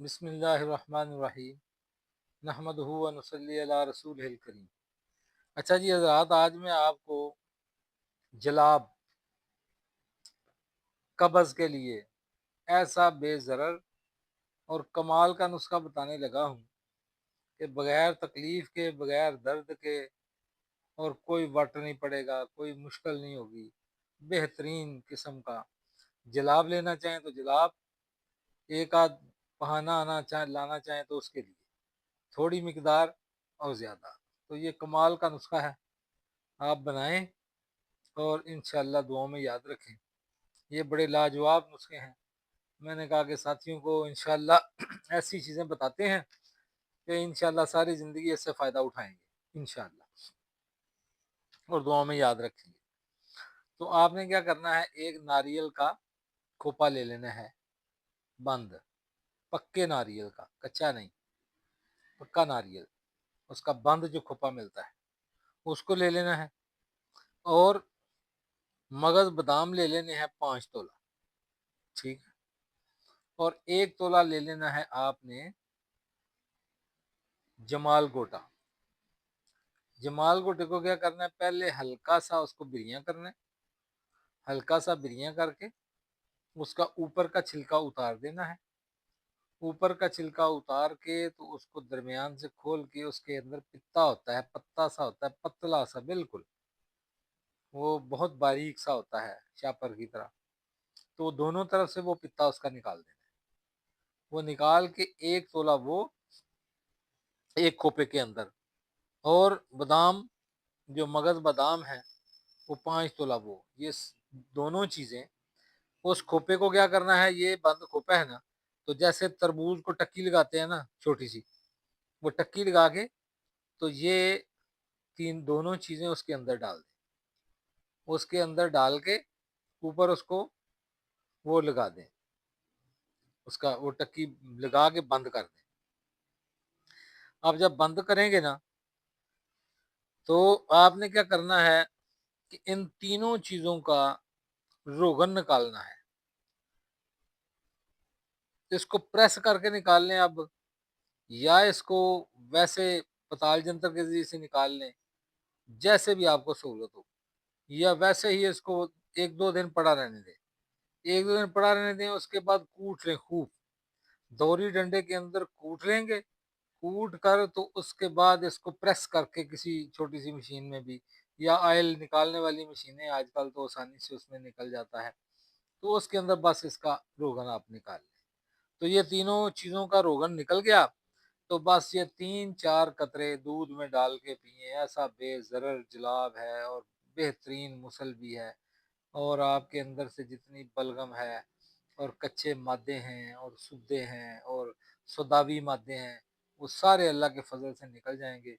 بسم اللہ الرحمن الرحیم، نحمدہ و نصلی علی رسول الکریم۔ اچھا جی حضرات، آج میں آپ کو جلاب قبض کے لیے ایسا بے ضرر اور کمال کا نسخہ بتانے لگا ہوں کہ بغیر تکلیف کے، بغیر درد کے، اور کوئی وٹ نہیں پڑے گا، کوئی مشکل نہیں ہوگی۔ بہترین قسم کا جلاب لینا چاہیں تو جلاب، ایک آدھ بہانہ لانا چاہیں تو اس کے لیے تھوڑی مقدار اور زیادہ۔ تو یہ کمال کا نسخہ ہے، آپ بنائیں اور انشاءاللہ دعاؤں میں یاد رکھیں۔ یہ بڑے لاجواب نسخے ہیں۔ میں نے کہا کہ ساتھیوں کو انشاءاللہ ایسی چیزیں بتاتے ہیں کہ انشاءاللہ ساری زندگی اس سے فائدہ اٹھائیں گے انشاءاللہ، اور دعاؤں میں یاد رکھیں گے۔ تو آپ نے کیا کرنا ہے، ایک ناریل کا کھوپا لے لینا ہے، بند، پکے ناریل کا، کچا نہیں، پکا ناریل، اس کا بند جو کھوپا ملتا ہے اس کو لے لینا ہے، اور مغز بادام لے لینے ہیں 5 تولہ، ٹھیک ہے، اور 1 تولہ لے لینا ہے آپ نے جمال گوٹا۔ جمال گوٹے کو کیا کرنا ہے، پہلے ہلکا سا اس کو بریاں کرنا ہے، ہلکا سا بریاں کر کے اس کا اوپر کا چھلکا اتار دینا ہے۔ اوپر کا چھلکا اتار کے تو اس کو درمیان سے کھول کے اس کے اندر پتا ہوتا ہے، پتا سا ہوتا ہے، پتلا سا بالکل، وہ بہت باریک سا ہوتا ہے شاپر کی طرح، تو دونوں طرف سے وہ پتا اس کا نکال دینا ہے۔ وہ نکال کے 1 تولہ وہ ایک کھوپے کے اندر، اور بادام جو مغز بادام ہے وہ 5 تولہ وہ، یہ دونوں چیزیں اس کھوپے کو کیا کرنا ہے، یہ بند کھوپا ہے نا، تو جیسے تربوز کو ٹکی لگاتے ہیں نا چھوٹی سی، وہ ٹکی لگا کے تو یہ دونوں چیزیں اس کے اندر ڈال دیں، اس کے اندر ڈال کے اوپر اس کو وہ لگا دیں، اس کا وہ ٹکی لگا کے بند کر دیں۔ اب جب بند کریں گے نا تو آپ نے کیا کرنا ہے کہ ان تینوں چیزوں کا روغن نکالنا ہے، اس کو پریس کر کے نکال لیں اب، یا اس کو ویسے پتال جنتر کے ذریعے سے نکال لیں، جیسے بھی آپ کو سہولت ہو، یا ویسے ہی اس کو 1-2 دن پڑا رہنے دیں، 1-2 دن پڑا رہنے دیں، اس کے بعد کوٹ لیں خوب، دوری ڈنڈے کے اندر کوٹ لیں گے، کوٹ کر تو اس کے بعد اس کو پریس کر کے کسی چھوٹی سی مشین میں بھی، یا آئل نکالنے والی مشینیں آج کل تو آسانی سے اس میں نکل جاتا ہے، تو اس کے اندر بس اس کا روغن آپ نکال لیں۔ تو یہ تینوں چیزوں کا روغن نکل گیا، تو بس یہ 3-4 قطرے دودھ میں ڈال کے پئیں، ایسا بے ضرر جلاب ہے، اور بہترین مسل بھی ہے، اور آپ کے اندر سے جتنی بلغم ہے اور کچے مادے ہیں اور سدے ہیں اور سوداوی مادے ہیں، وہ سارے اللہ کے فضل سے نکل جائیں گے،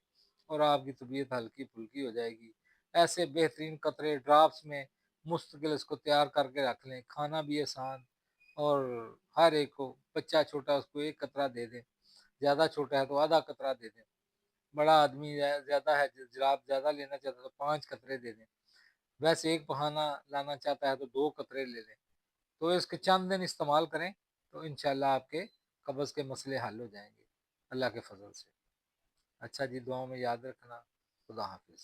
اور آپ کی طبیعت ہلکی پھلکی ہو جائے گی۔ ایسے بہترین قطرے ڈراپس میں مستقل اس کو تیار کر کے رکھ لیں، کھانا بھی آسان، اور ہر ایک کو، بچہ چھوٹا اس کو 1 قطرہ دے دیں، زیادہ چھوٹا ہے تو آدھا قطرہ دے دیں، بڑا آدمی زیادہ ہے، جراب زیادہ لینا چاہتا ہے تو 5 قطرے دے دیں، ویسے ایک بہانہ لانا چاہتا ہے تو 2 قطرے لے لیں۔ تو اس کے چند دن استعمال کریں تو انشاءاللہ آپ کے قبض کے مسئلے حل ہو جائیں گے اللہ کے فضل سے۔ اچھا جی، دعاؤں میں یاد رکھنا۔ خدا حافظ۔